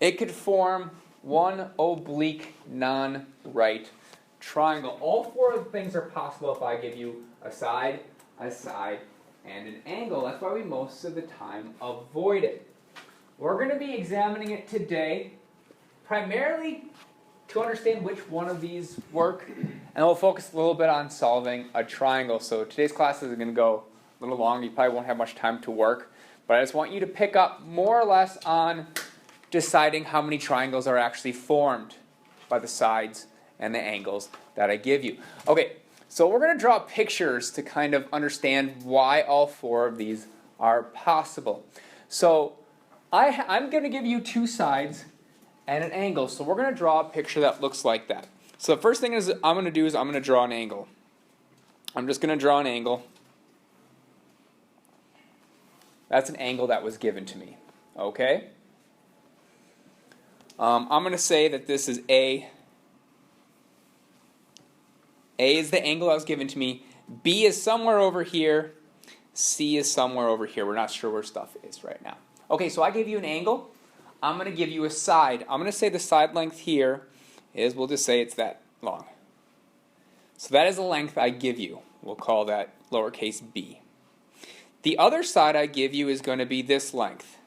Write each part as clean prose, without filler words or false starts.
it could form one oblique non-right triangle. All four of the things are possible if I give you a side, and an angle. That's why we most of the time avoid it. We're going to be examining it today primarily to understand which one of these work, and we'll focus a little bit on solving a triangle. So today's class is going to go a little long. You probably won't have much time to work, but I just want you to pick up more or less on deciding how many triangles are actually formed by the sides and the angles that I give you. Okay, so we're going to draw pictures to kind of understand why all four of these are possible. So I'm going to give you two sides and an angle. So we're going to draw a picture that looks like that. So the first thing I'm going to do is I'm going to draw an angle. I'm just going to draw an angle. That's an angle that was given to me. Okay? I'm going to say that this is A. A is the angle that was given to me. B is somewhere over here. C is somewhere over here. We're not sure where stuff is right now. Okay, so I gave you an angle. I'm going to give you a side. I'm going to say the side length here is, we'll just say it's that long. So that is the length I give you. We'll call that lowercase b. The other side I give you is going to be this length.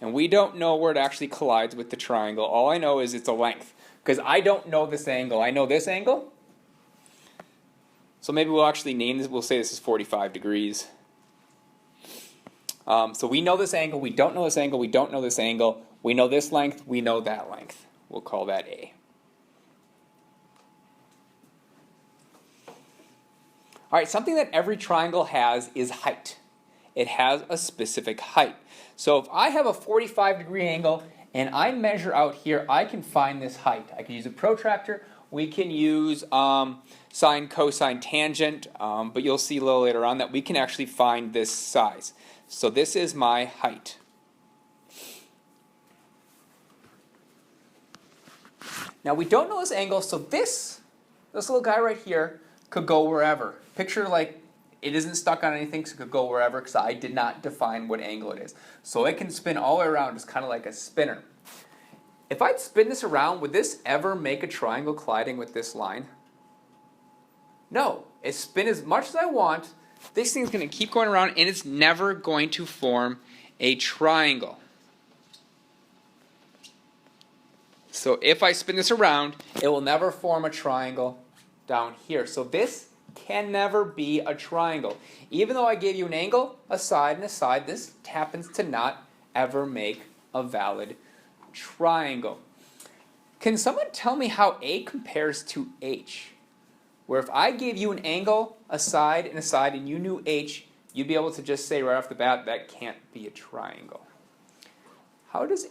And we don't know where it actually collides with the triangle. All I know is it's a length, because I don't know this angle. I know this angle. So maybe we'll actually name this. We'll say this is 45 degrees. So we know this angle. We don't know this angle. We don't know this angle. We know this length. We know that length. We'll call that A. All right, something that every triangle has is height. It has a specific height. So if I have a 45-degree angle and I measure out here, I can find this height. I can use a protractor. We can use sine, cosine, tangent, but you'll see a little later on that we can actually find this size. So this is my height. Now we don't know this angle, so this little guy right here could go wherever. Picture like it isn't stuck on anything, so it could go wherever because I did not define what angle it is. So it can spin all the way around, just kind of like a spinner. If I'd spin this around, would this ever make a triangle colliding with this line? No. It spin as much as I want. This thing's going to keep going around, and it's never going to form a triangle. So if I spin this around, it will never form a triangle down here. So this can never be a triangle. Even though I gave you an angle, a side, and a side, this happens to not ever make a valid triangle. Can someone tell me how A compares to H? Where if I gave you an angle, a side, and you knew H, you'd be able to just say right off the bat, that can't be a triangle. How does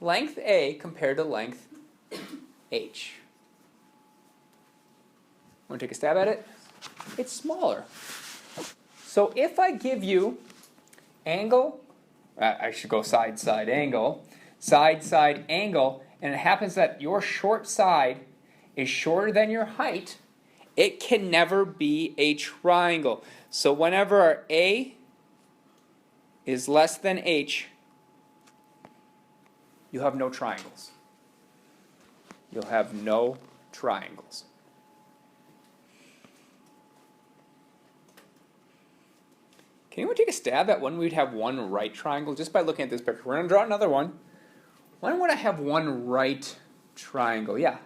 length A, compare to length H? Want to take a stab at it? It's smaller. So if I give you angle, I should go side, side, angle, and it happens that your short side is shorter than your height, it can never be a triangle. So whenever our A is less than H, you have no triangles. You'll have no triangles. Can anyone take a stab at when we'd have one right triangle? Just by looking at this picture. We're going to draw another one. When would I have one right triangle? Yeah.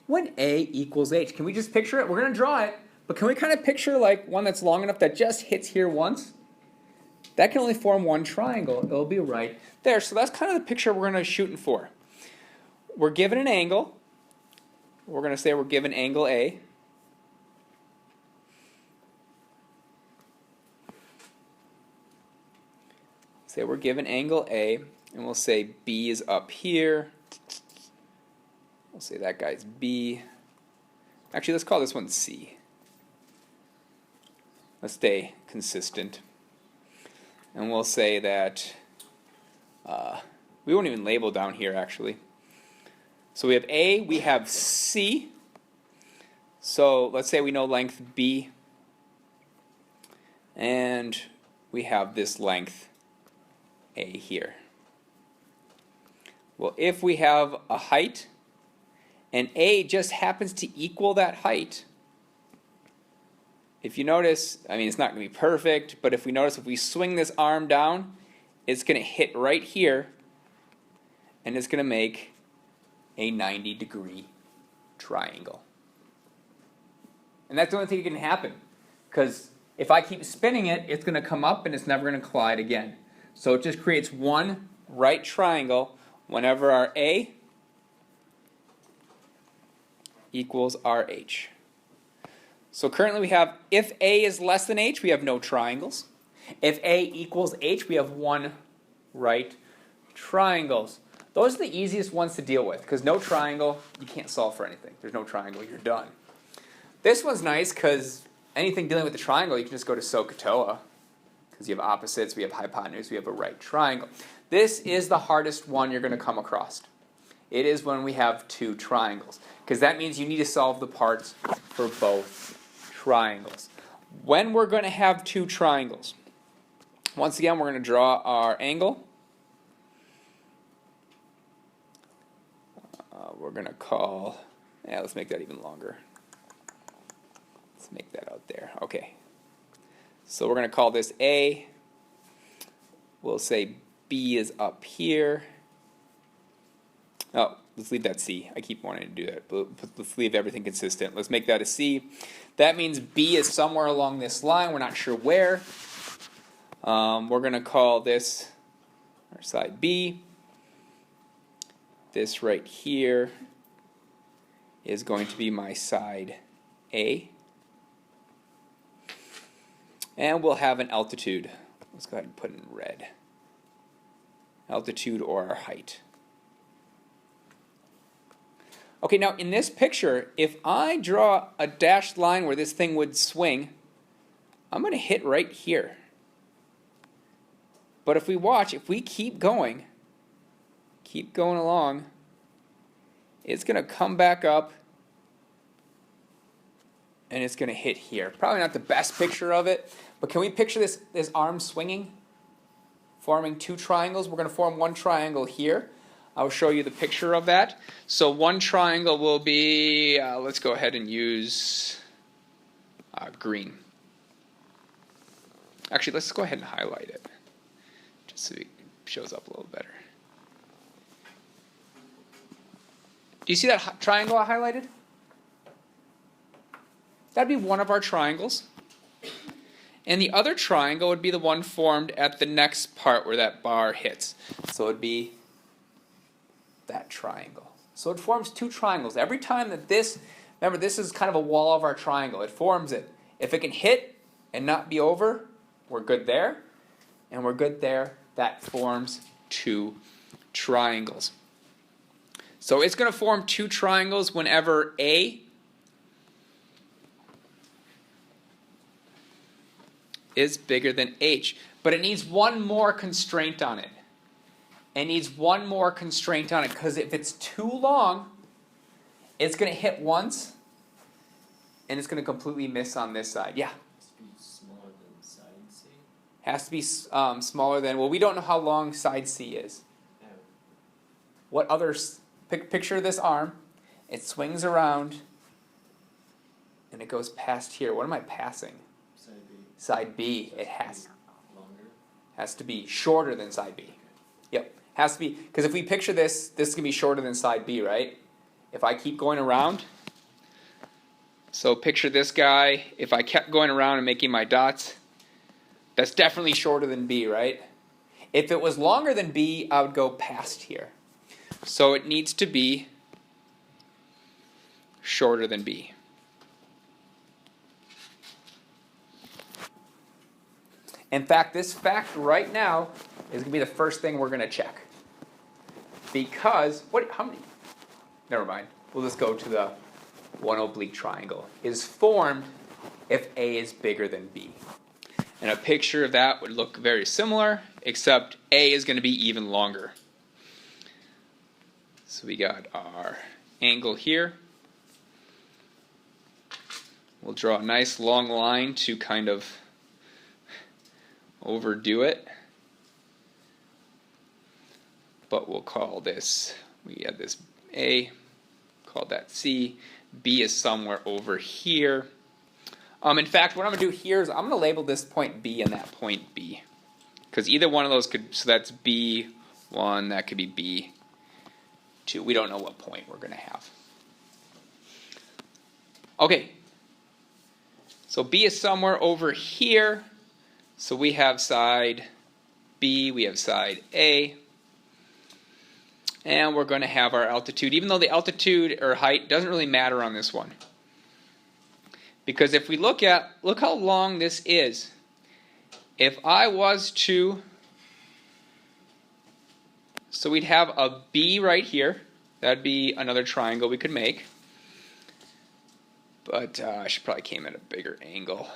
When A equals H. Can we just picture it? We're going to draw it, but can we kind of picture like one that's long enough that just hits here once? That can only form one triangle. It'll be right there. So that's kind of the picture we're going to shooting for. We're given an angle. We're going to say we're given angle A. Say we're given angle A, and we'll say B is up here. We'll say that guy's B. Actually, let's call this one C. Let's stay consistent. And we'll say that we won't even label down here, actually. So we have A, we have C. So let's say we know length B. And we have this length A here. Well, if we have a height and A just happens to equal that height, if you notice, I mean, it's not going to be perfect, but if we swing this arm down, it's going to hit right here, and it's going to make a 90-degree triangle. And that's the only thing that can happen, because if I keep spinning it, it's going to come up and it's never going to collide again. So it just creates one right triangle whenever our A equals RH. So currently we have, if A is less than H, we have no triangles. If A equals H, we have one right triangles. Those are the easiest ones to deal with, because no triangle, you can't solve for anything. There's no triangle, you're done. This one's nice because anything dealing with the triangle, you can just go to SOHCAHTOA, because you have opposites, we have hypotenuse, we have a right triangle. This is the hardest one you're going to come across. It is when we have two triangles, because that means you need to solve the parts for both triangles. When we're going to have two triangles, once again, we're going to draw our angle. We're going to call, let's make that even longer. Let's make that out there. Okay. So we're going to call this A. We'll say B is up here. Oh, let's leave that C. I keep wanting to do that, but let's leave everything consistent. Let's make that a C. That means B is somewhere along this line. We're not sure where. We're going to call this our side B. This right here is going to be my side A. And we'll have an altitude. Let's go ahead and put it in red. Altitude or our height. Okay, now in this picture, if I draw a dashed line where this thing would swing, I'm going to hit right here. But if we watch, if we keep going along, it's going to come back up and it's going to hit here. Probably not the best picture of it, but can we picture this arm swinging, forming two triangles? We're going to form one triangle here. I'll show you the picture of that. So one triangle will be, let's go ahead and use green. Actually, let's go ahead and highlight it, just so it shows up a little better. Do you see that triangle I highlighted? That'd be one of our triangles. And the other triangle would be the one formed at the next part where that bar hits. So it would be that triangle. So it forms two triangles. Every time that this, remember this is kind of a wall of our triangle. It forms it. If it can hit and not be over, we're good there. And we're good there. That forms two triangles. So it's going to form two triangles whenever A is bigger than H. But it needs one more constraint on it. It needs one more constraint on it, because if it's too long, it's going to hit once, and it's going to completely miss on this side. Yeah? Has to be smaller than side C? Has to be smaller than, well, we don't know how long side C is. Yeah. What other, picture this arm. It swings around, and it goes past here. What am I passing? Side B. Side B. It Longer? has to be shorter than side B. Yep. Has to be, because if we picture this, this can be shorter than side B, right? If I keep going around, so picture this guy, if I kept going around and making my dots, that's definitely shorter than B, right? If it was longer than B, I would go past here. So it needs to be shorter than B. In fact, this fact right now is going to be the first thing we're going to check. Because, how many? Never mind. We'll just go to the one oblique triangle. Is formed if A is bigger than B. And a picture of that would look very similar, except A is going to be even longer. So we got our angle here. We'll draw a nice long line to kind of overdo it. but we'll call this, we had this A, call that C, B is somewhere over here. In fact, what I'm going to do here is I'm going to label this point B and that point B. Because either one of those could, so that's B1, that could be B2. We don't know what point we're going to have. Okay, so B is somewhere over here. So we have side B, we have side A. And we're going to have our altitude, even though the altitude or height doesn't really matter on this one. Because if we look how long this is. If I was to, so we'd have a B right here. That'd be another triangle we could make. But I should probably came at a bigger angle.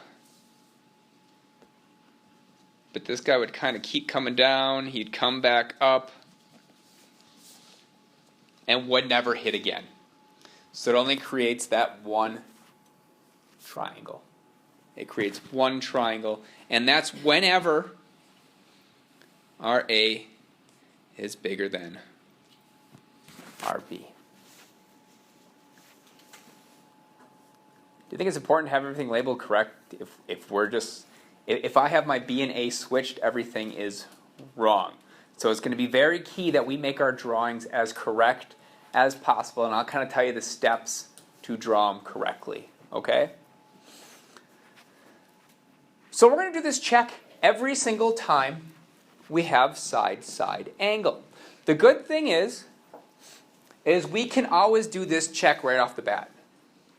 But this guy would kind of keep coming down. He'd come back up. And would never hit again. So it only creates that one triangle. It creates one triangle. And that's whenever our A is bigger than our B. Do you think it's important to have everything labeled correct? If I have my B and A switched, everything is wrong. So it's going to be very key that we make our drawings as correct as possible, and I'll kind of tell you the steps to draw them correctly, okay? So we're going to do this check every single time we have side-side angle. The good thing is we can always do this check right off the bat,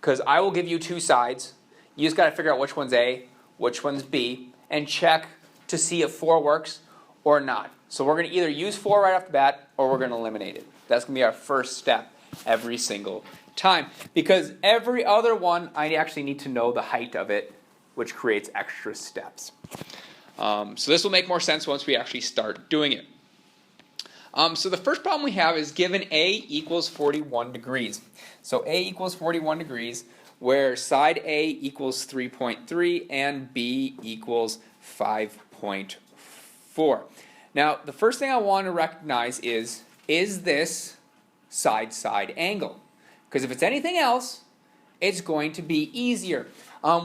because I will give you two sides. You just got to figure out which one's A, which one's B, and check to see if 4 works or not. So we're going to either use 4 right off the bat, or we're going to eliminate it. That's going to be our first step every single time. Because every other one, I actually need to know the height of it, which creates extra steps. So this will make more sense once we actually start doing it. So the first problem we have is given A equals 41 degrees. So A equals 41 degrees, where side A equals 3.3 and B equals 5.4. Now, the first thing I want to recognize is this side-side angle? Because if it's anything else, it's going to be easier.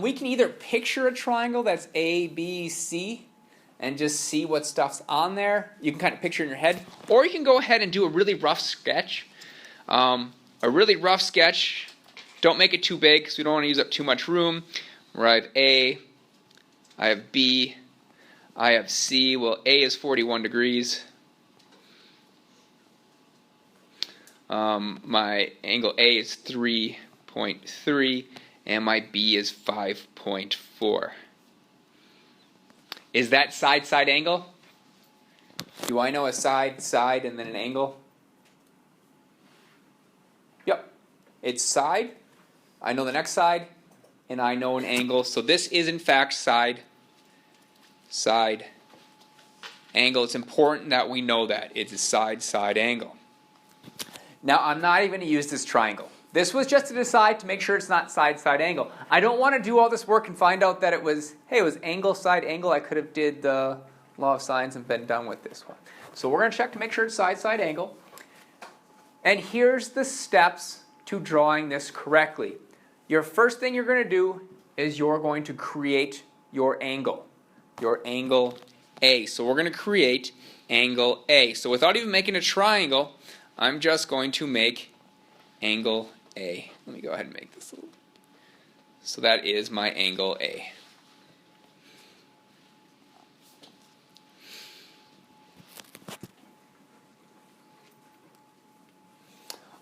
We can either picture a triangle that's A, B, C, and just see what stuff's on there. You can kind of picture it in your head. Or you can go ahead and do a really rough sketch. A really rough sketch, don't make it too big because we don't want to use up too much room. Where I have A, I have B, I have C. Well, A is 41 degrees. My angle A is 3.3 and my B is 5.4. Is that side-side angle? Do I know a side, side, and then an angle? Yep. It's side. I know the next side, and I know an angle. So this is, in fact, side, side, angle. It's important that we know that. It's a side, side angle. Now, I'm not even going to use this triangle. This was just to decide to make sure it's not side, side, angle. I don't want to do all this work and find out that it was, hey, it was angle, side, angle. I could have did the law of sines and been done with this one. So we're going to check to make sure it's side, side, angle. And here's the steps to drawing this correctly. Your first thing you're going to do is you're going to create your angle A. So we're going to create angle A. So without even making a triangle, I'm just going to make angle A. Let me go ahead and make this a little. So that is my angle A.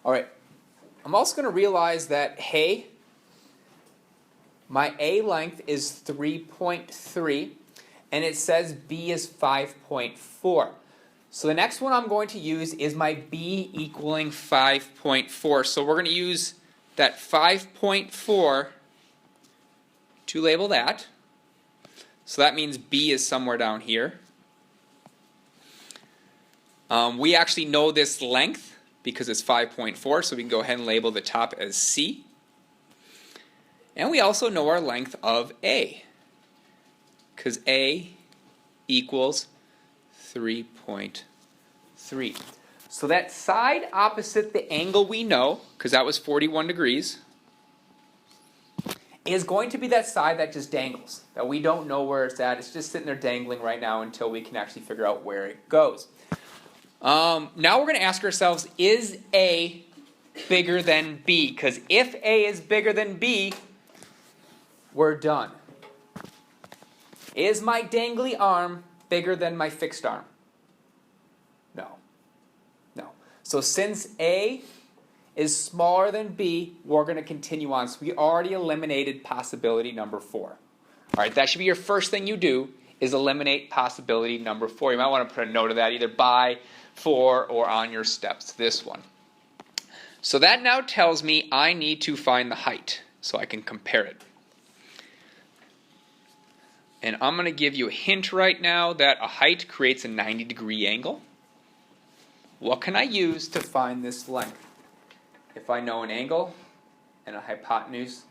All right. I'm also going to realize that, hey, my A length is 3.3, and it says B is 5.4. So the next one I'm going to use is my B equaling 5.4. So we're going to use that 5.4 to label that. So that means B is somewhere down here. We actually know this length because it's 5.4, so we can go ahead and label the top as C. And we also know our length of A, because A equals 3.3. So that side opposite the angle we know, because that was 41 degrees, is going to be that side that just dangles, that we don't know where it's at. It's just sitting there dangling right now until we can actually figure out where it goes. Now we're going to ask ourselves, is A bigger than B? Because if A is bigger than B, we're done. Is my dangly arm bigger than my fixed arm? No. No. So since A is smaller than B, we're going to continue on. So we already eliminated possibility number 4. All right, that should be your first thing you do, is eliminate possibility number 4. You might want to put a note of that either by, for, or on your steps. This one. So that now tells me I need to find the height so I can compare it. And I'm going to give you a hint right now that a height creates a 90-degree angle. What can I use to find this length? If I know an angle and a hypotenuse,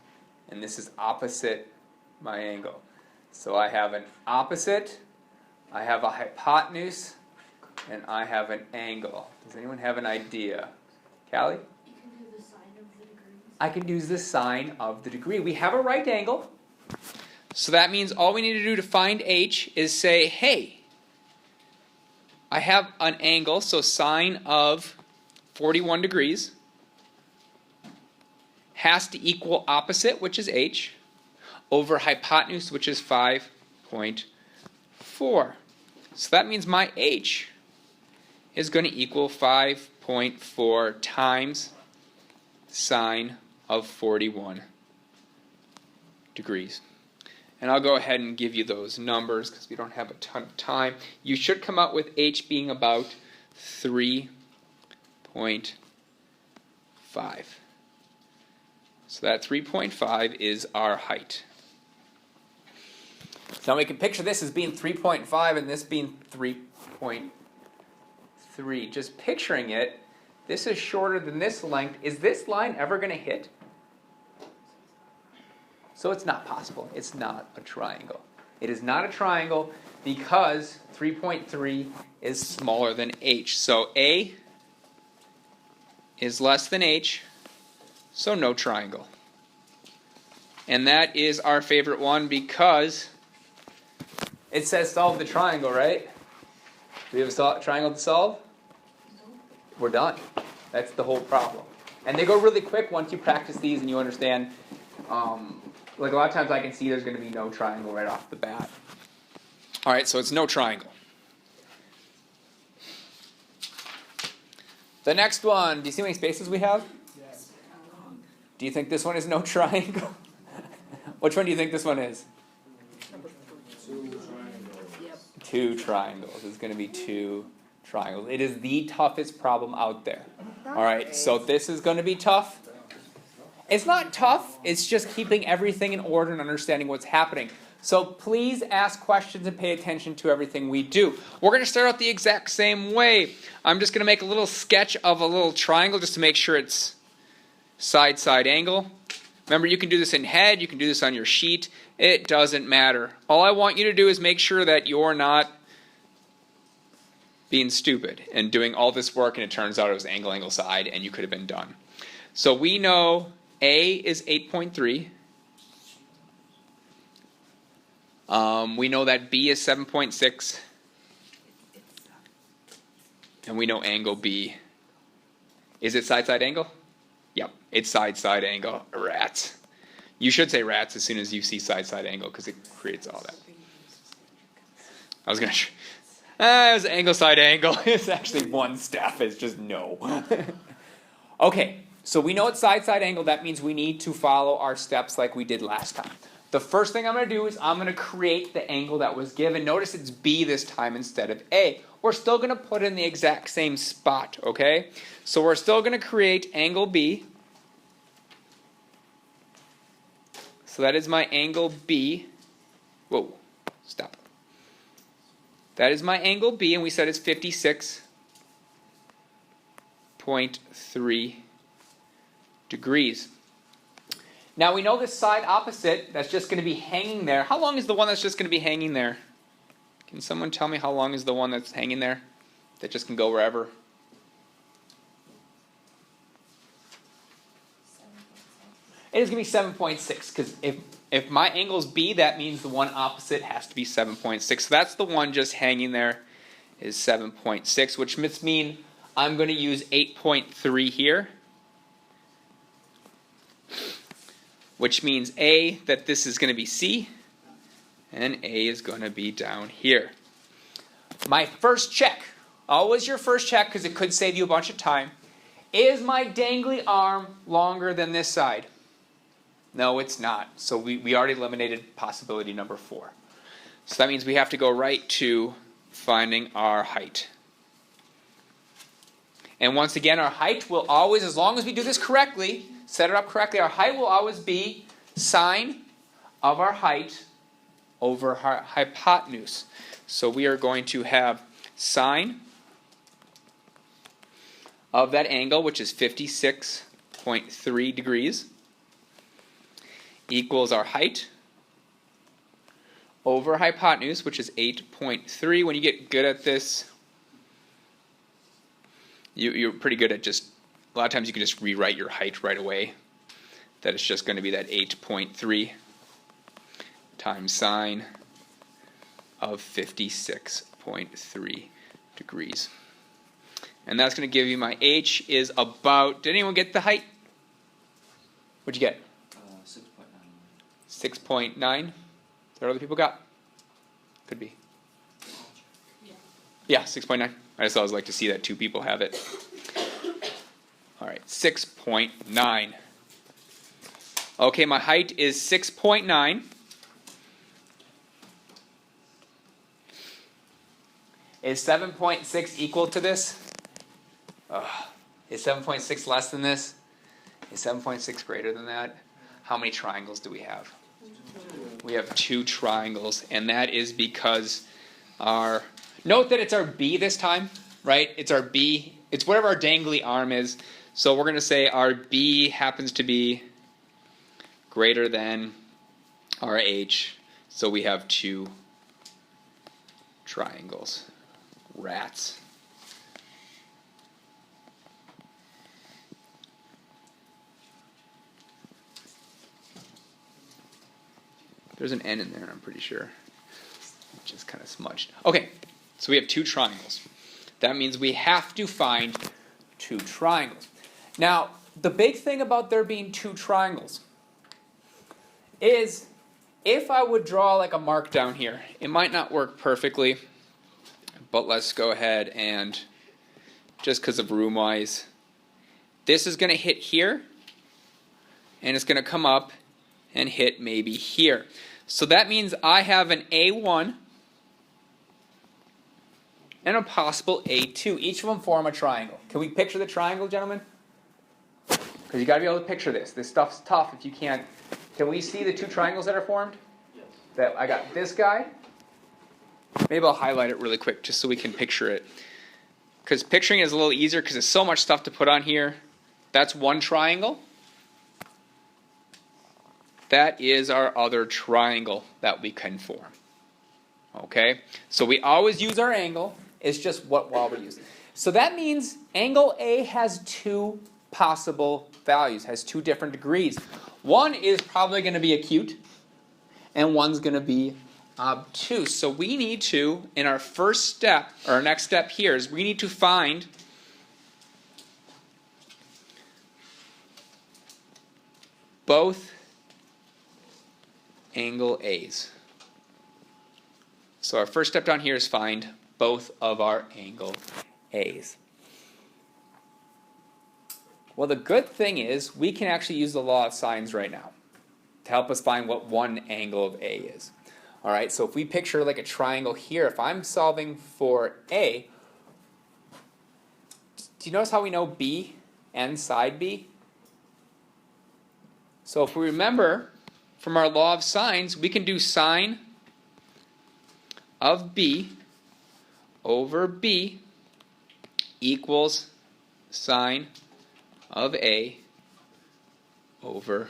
and this is opposite my angle. So I have an opposite, I have a hypotenuse, and I have an angle. Does anyone have an idea? Callie? You can do the sine of the degrees. I can use the sine of the degree. We have a right angle. So that means all we need to do to find h is say, hey, I have an angle, so sine of 41 degrees has to equal opposite, which is h, over hypotenuse, which is 5.4. So that means my h is going to equal 5.4 times sine of 41 degrees. And I'll go ahead and give you those numbers because we don't have a ton of time. You should come out with h being about 3.5. So that 3.5 is our height. So now we can picture this as being 3.5 and this being 3.3. Just picturing it, this is shorter than this length. Is this line ever going to hit? So it's not possible. It's not a triangle. It is not a triangle because 3.3 is smaller than h. So A is less than h, so no triangle. And that is our favorite one because it says solve the triangle, right? Do we have a triangle to solve? We're done. That's the whole problem. And they go really quick once you practice these and you understand. Like a lot of times I can see there's going to be no triangle right off the bat. All right, so it's no triangle. The next one, do you see how many spaces we have? Yes. Do you think this one is no triangle? Which one do you think this one is? Yep. 2 triangles. It's going to be 2 triangles. It is the toughest problem out there. All right, so this is going to be tough. It's not tough, it's just keeping everything in order and understanding what's happening. So please ask questions and pay attention to everything we do. We're going to start out the exact same way. I'm just going to make a little sketch of a little triangle just to make sure it's side-side angle. Remember, you can do this in head, you can do this on your sheet. It doesn't matter. All I want you to do is make sure that you're not being stupid and doing all this work and it turns out it was angle, angle, side, and you could have been done. So we know A is 8.3. We know that B is 7.6. And we know angle B. Is it side-side angle? Yep, it's side-side angle. Rats. You should say rats as soon as you see side-side angle because it creates all that. I was going to... it was angle, side angle. It's actually one step. It's just no. Okay. So we know it's side-side angle. That means we need to follow our steps like we did last time. The first thing I'm going to do is I'm going to create the angle that was given. Notice it's B this time instead of A. We're still going to put it in the exact same spot, okay? So we're still going to create angle B. So that is my angle B. Whoa, stop. That is my angle B, and we said it's 56.3 degrees. Now we know this side opposite that's just going to be hanging there. How long is the one that's just going to be hanging there? Can someone tell me how long is the one that's hanging there? That just can go wherever? It is going to be 7.6 because if my angle is B, that means the one opposite has to be 7.6. So that's the one just hanging there is 7.6, which must mean I'm going to use 8.3 here, which means A, that this is going to be C, and A is going to be down here. My first check, always your first check because it could save you a bunch of time, is my dangly arm longer than this side? No, it's not. So we already eliminated possibility number 4. So that means we have to go right to finding our height. And once again, our height will always, as long as we do this correctly, set it up correctly, our height will always be sine of our height over our hypotenuse. So we are going to have sine of that angle, which is 56.3 degrees, equals our height over hypotenuse, which is 8.3. When you get good at this, you're pretty good at just, a lot of times you can just rewrite your height right away. That it's just going to be that 8.3 times sine of 56.3 degrees. And that's going to give you my H is about, did anyone get the height? What'd you get? 6.9. 6.9? Is that what other people got? Could be. Yeah. Yeah, 6.9. I just always like to see that 2 people have it. All right, 6.9. Okay, my height is 6.9. Is 7.6 equal to this? Is 7.6 less than this? Is 7.6 greater than that? How many triangles do we have? We have 2 triangles, and that is because our, note that it's our B this time, right? It's our B, it's whatever our dangly arm is. So we're going to say our B happens to be greater than our H. So we have 2 triangles. Rats. There's an N in there, I'm pretty sure. Which is kind of smudged. Okay, so we have 2 triangles. That means we have to find 2 triangles. Now, the big thing about there being 2 triangles is if I would draw like a mark down here, it might not work perfectly, but let's go ahead and, just because of room-wise, this is going to hit here, and it's going to come up and hit maybe here. So that means I have an A1 and a possible A2. Each of them form a triangle. Can we picture the triangle, gentlemen? Because you got to be able to picture this. This stuff's tough if you can't. Can we see the 2 triangles that are formed? Yes. That I got this guy. Maybe I'll highlight it really quick just so we can picture it. Because picturing it is a little easier because there's so much stuff to put on here. That's one triangle. That is our other triangle that we can form. Okay? So we always use our angle. It's just what we use. So that means angle A has 2 possible values, has 2 different degrees. One is probably going to be acute, and one's going to be obtuse. So we need to, in our first step, or our next step here, is we need to find both angle A's. So our first step down here is find both of our angle A's. Well, the good thing is we can actually use the law of sines right now to help us find what one angle of A is. All right, so if we picture like a triangle here, if I'm solving for A, do you notice how we know B and side B? So if we remember from our law of sines, we can do sine of B over B equals sine of A over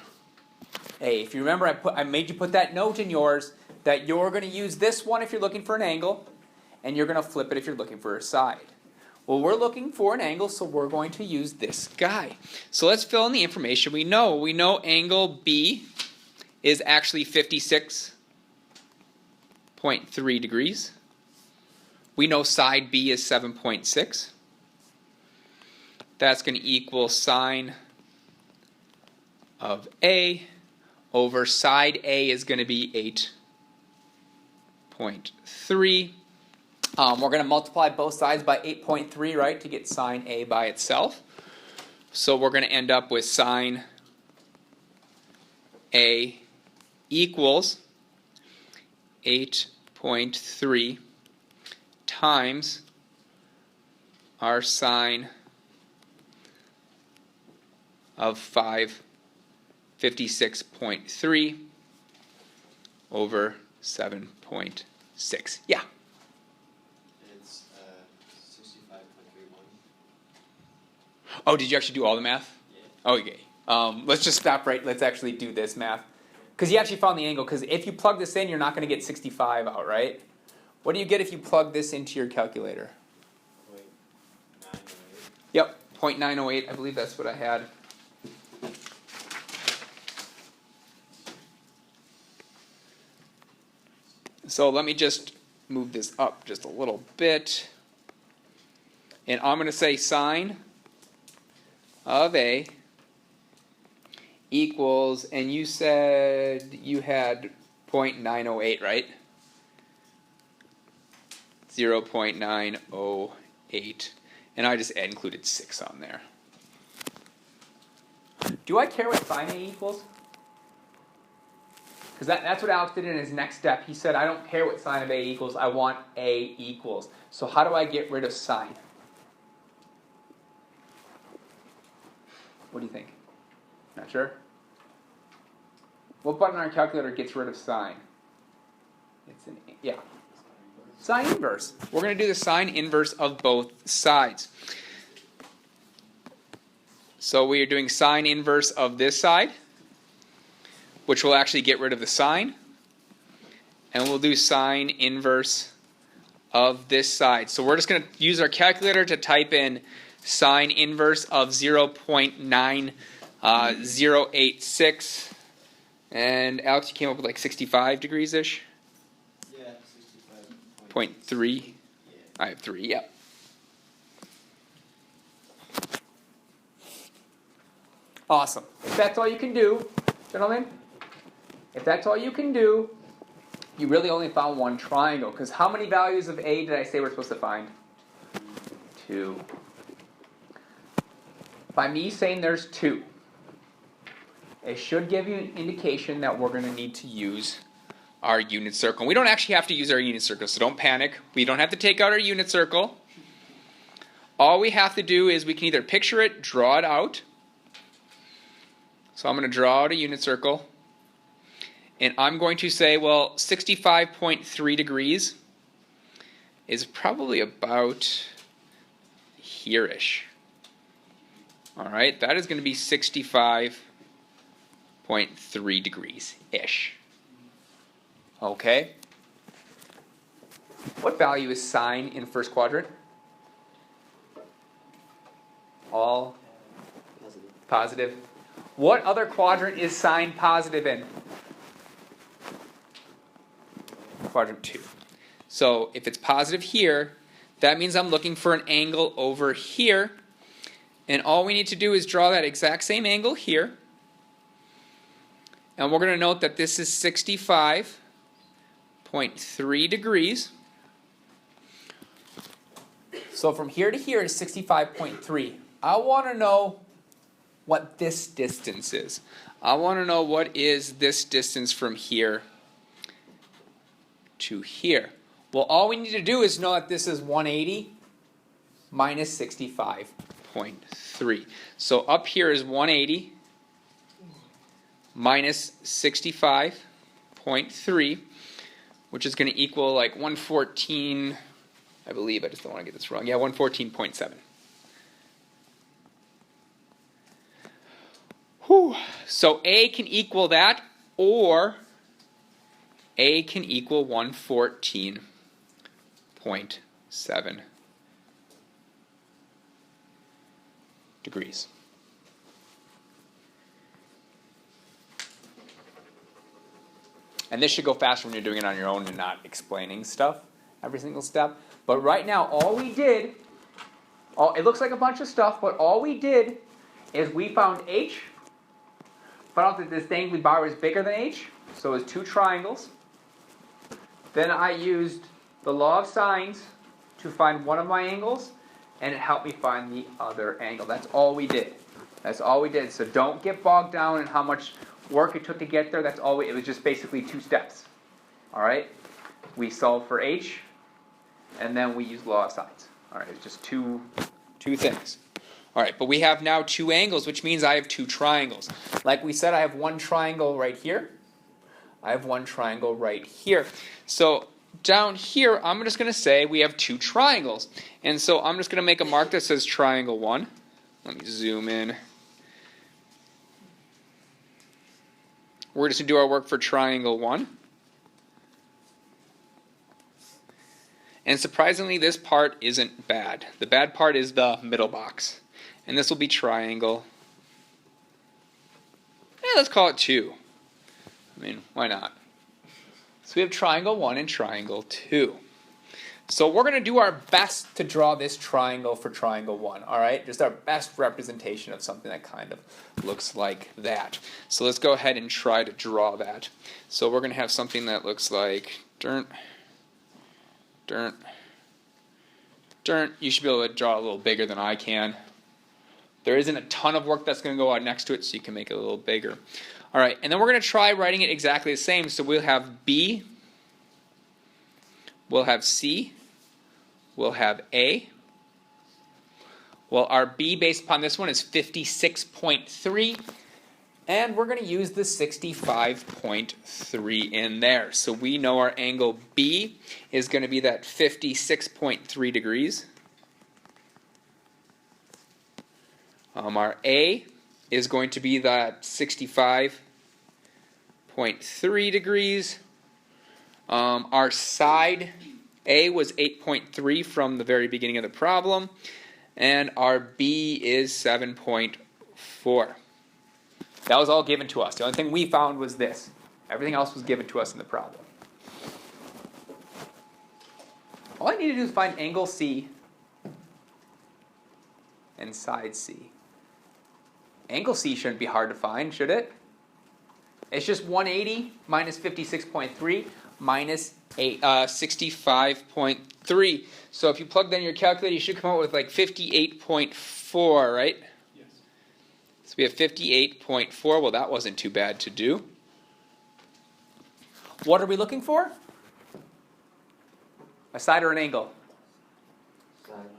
A. If you remember, I made you put that note in yours that you're going to use this one if you're looking for an angle, and you're going to flip it if you're looking for a side. Well, we're looking for an angle, so we're going to use this guy. So let's fill in the information we know. We know angle B is actually 56.3 degrees. We know side B is 7.6. That's going to equal sine of A over side A is going to be 8.3. We're going to multiply both sides by 8.3, right, to get sine A by itself. So we're going to end up with sine A equals 8.3 times our sine of 56.3 over 7.6. Yeah? It's 65.31. Oh, did you actually do all the math? Yeah. Okay. Let's just stop right. Let's actually do this math. Because you actually found the angle. Because if you plug this in, you're not going to get 65 out, right? What do you get if you plug this into your calculator? 0.908. Yep, 0.908. I believe that's what I had. So let me just move this up just a little bit. And I'm going to say sine of A equals, and you said you had 0.908, right? 0.908. And I just included 6 on there. Do I care what sine A equals? Because that's what Alex did in his next step. He said, I don't care what sine of A equals, I want A equals. So how do I get rid of sine? What do you think? Not sure? What button on our calculator gets rid of sine? It's an, yeah. Sine inverse. We're going to do the sine inverse of both sides. So we are doing sine inverse of this side, which will actually get rid of the sine. And we'll do sine inverse of this side. So we're just going to use our calculator to type in sine inverse of 0.9086. And Alex, you came up with like 65 degrees-ish? Yeah, 0.3. Yeah. I have 3, yep. Awesome. If that's all you can do, gentlemen, if that's all you can do, you really only found one triangle. Because how many values of A did I say we're supposed to find? 2. By me saying there's 2, it should give you an indication that we're going to need to use our unit circle. We don't actually have to use our unit circle, so don't panic. We don't have to take out our unit circle. All we have to do is we can either picture it, draw it out. So I'm going to draw out a unit circle. And I'm going to say, well, 65.3 degrees is probably about here-ish. All right, that is going to be 65.3 degrees-ish. Okay. What value is sine in first quadrant? All positive. What other quadrant is sine positive in? Quadrant 2. So if it's positive here, that means I'm looking for an angle over here. And all we need to do is draw that exact same angle here. And we're going to note that this is 65.3 degrees. So from here to here is 65.3. I want to know what this distance is. I want to know what is this distance from here to here. Well, all we need to do is know that this is 180 minus 65.3. So up here is 180 minus 65.3, which is going to equal like 114, I believe, I just don't want to get this wrong. Yeah, 114.7. Whew. So A can equal that, or A can equal 114.7 degrees. And this should go faster when you're doing it on your own and not explaining stuff, every single step. But right now, all we did, it looks like a bunch of stuff, but all we did is we found H, found out that this thing we borrowed is bigger than H, so it's two triangles. Then I used the law of sines to find one of my angles, and it helped me find the other angle. That's all we did. That's all we did. So don't get bogged down in how much work it took to get there. That's all. It was just basically two steps. All right. We solved for H, and then we used law of sines. All right. It's just two things. All right. But we have now two angles, which means I have two triangles. Like we said, I have one triangle right here. I have one triangle right here. So down here, I'm just going to say we have two triangles. And so I'm just going to make a mark that says triangle 1. Let me zoom in. We're just going to do our work for triangle 1. And surprisingly, this part isn't bad. The bad part is the middle box. And this will be triangle. Let's call it 2. I mean, why not? So we have triangle 1 and triangle 2. So we're going to do our best to draw this triangle for triangle 1, all right? Just our best representation of something that kind of looks like that. So let's go ahead and try to draw that. So we're going to have something that looks like You should be able to draw a little bigger than I can. There isn't a ton of work that's going to go out next to it, so you can make it a little bigger. All right, and then we're going to try writing it exactly the same. So we'll have B, we'll have C, we'll have A. Well, our B based upon this one is 56.3, and we're going to use the 65.3 in there. So we know our angle B is going to be that 56.3 degrees. Our A is going to be that 65.3 degrees. Our side A was 8.3 from the very beginning of the problem, and our B is 7.4. That was all given to us. The only thing we found was this. Everything else was given to us in the problem. All I need to do is find angle C and side C. Angle C shouldn't be hard to find, should it? It's just 180 minus 56.3 minus 65.3. So if you plug that in your calculator, you should come out with like 58.4, right? Yes. So we have 58.4. Well, that wasn't too bad to do. What are we looking for? A side or an angle?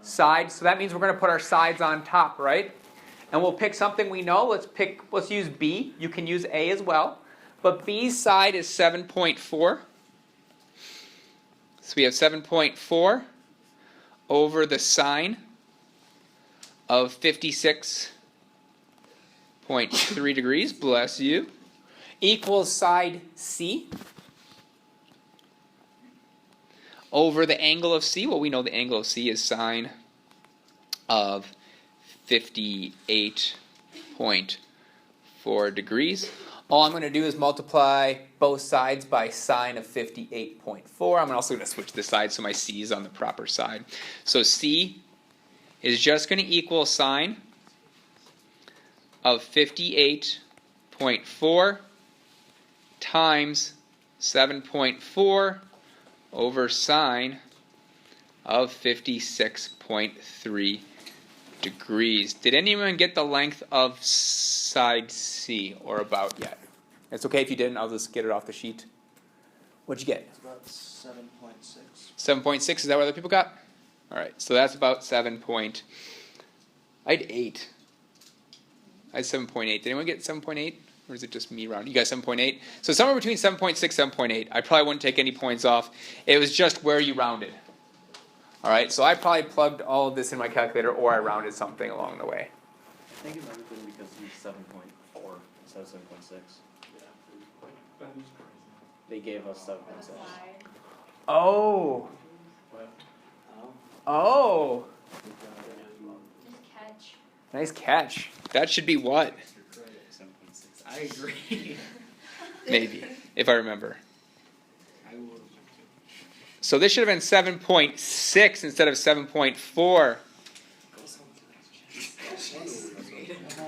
Side. So that means we're going to put our sides on top, right? And we'll pick something we know. Let's use B. You can use A as well. But B's side is 7.4. So we have 7.4 over the sine of 56.3 degrees, bless you, equals side C over the angle of C. Well, we know the angle of C is sine of 58.4 degrees. All I'm going to do is multiply both sides by sine of 58.4. I'm also going to switch the sides so my C is on the proper side. So C is just going to equal sine of 58.4 times 7.4 over sine of 56.3 degrees. Did anyone get the length of side C or about yet? It's okay if you didn't. I'll just get it off the sheet. What'd you get? It's about 7.6. 7.6. Is that what other people got? All right. So that's about 7. I had 8. I had 7.8. Did anyone get 7.8? Or is it just me rounding? You got 7.8? So somewhere between 7.6 and 7.8. I probably wouldn't take any points off. It was just where you rounded. All right, so I probably plugged all of this in my calculator, or I rounded something along the way. I think it's everything because he's 7.4 instead of 7.6. They gave us 7.6. Oh. Oh. Just catch. Nice catch. That should be what? 7.6. I agree. Maybe, if I remember. I will. So this should have been 7.6 instead of 7.4.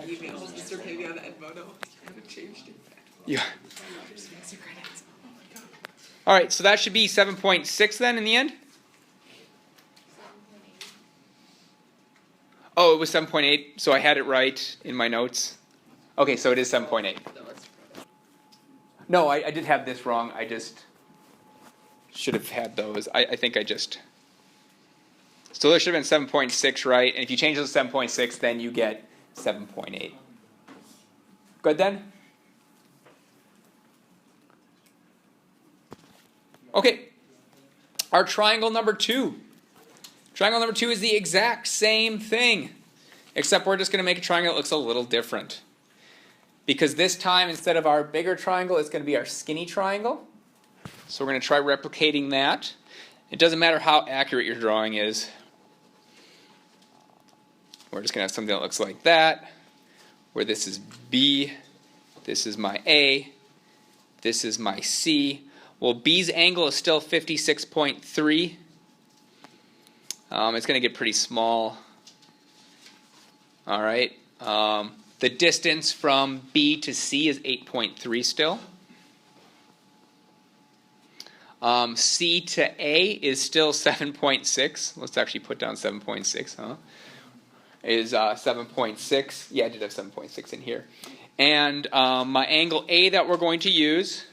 Emails, Mr. Pavey on Edmodo. You haven't changed it. Yeah. Just makes you credits. Oh my god. All right, so that should be 7.6 then in the end? Oh, it was 7.8, so I had it right in my notes. Okay, so it is 7.8. No, that's No, I did have this wrong. I just should have had those. I think I just... So there should have been 7.6, right? And if you change those to 7.6, then you get 7.8. Good then? Okay. Our triangle number 2. Triangle number 2 is the exact same thing, except we're just going to make a triangle that looks a little different. Because this time, instead of our bigger triangle, it's going to be our skinny triangle. So we're going to try replicating that. It doesn't matter how accurate your drawing is. We're just going to have something that looks like that, where this is B, this is my A, this is my C. Well, B's angle is still 56.3. It's going to get pretty small. All right. The distance from B to C is 8.3 still. C to A is still 7.6. Let's actually put down 7.6, huh? Is 7.6. Yeah, I did have 7.6 in here. And my angle A that we're going to use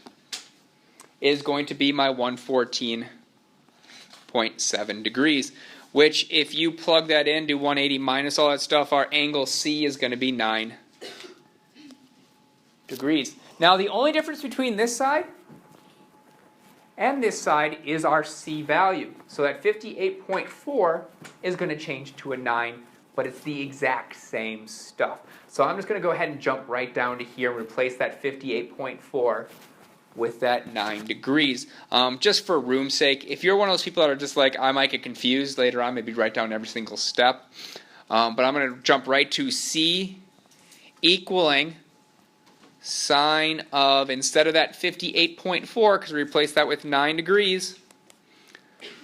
is going to be my 114.7 degrees, which if you plug that in, do 180 minus all that stuff, our angle C is going to be 9 degrees. Now the only difference between this side and this side is our C value. So that 58.4 is going to change to a 9, but it's the exact same stuff. So I'm just going to go ahead and jump right down to here and replace that 58.4 with that 9 degrees. Just for room's sake, if you're one of those people that are just like, I might get confused later on, maybe write down every single step. But I'm going to jump right to C equaling sine of, instead of that 58.4, because we replaced that with 9 degrees,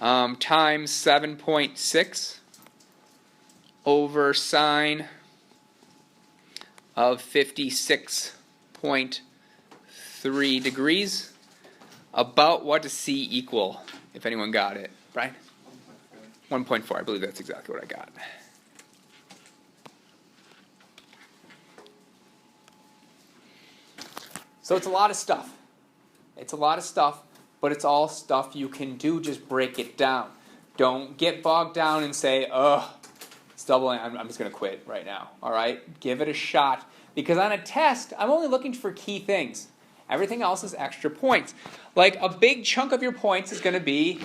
times 7.6 over sine of 56.3 degrees. About what does C equal, if anyone got it? Brian? 1.4. I believe that's exactly what I got. So it's a lot of stuff. It's a lot of stuff, but it's all stuff you can do. Just break it down. Don't get bogged down and say, ugh, it's doubling. I'm just going to quit right now. All right? Give it a shot. Because on a test, I'm only looking for key things. Everything else is extra points. Like a big chunk of your points is going to be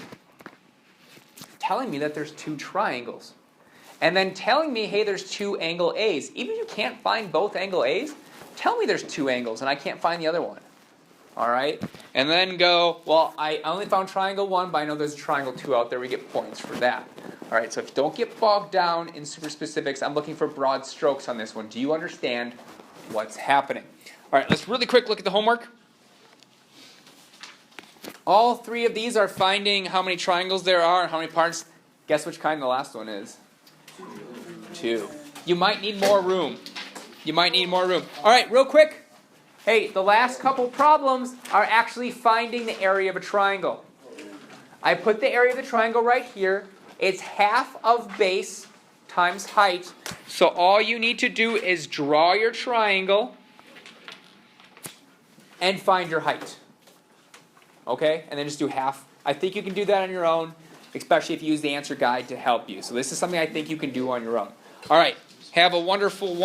telling me that there's 2 triangles. And then telling me, hey, there's 2 angle A's. Even if you can't find both angle A's, tell me there's 2 angles and I can't find the other one. All right? And then go, well, I only found triangle 1, but I know there's a triangle 2 out there. We get points for that. All right, so don't get bogged down in super specifics. I'm looking for broad strokes on this one. Do you understand what's happening? All right, let's really quick look at the homework. All 3 of these are finding how many triangles there are and how many parts. Guess which kind the last one is? 2. You might need more room. You might need more room. All right, real quick. Hey, the last couple problems are actually finding the area of a triangle. I put the area of the triangle right here. It's half of base times height. So all you need to do is draw your triangle and find your height. Okay? And then just do half. I think you can do that on your own, especially if you use the answer guide to help you. So this is something I think you can do on your own. All right. Have a wonderful one.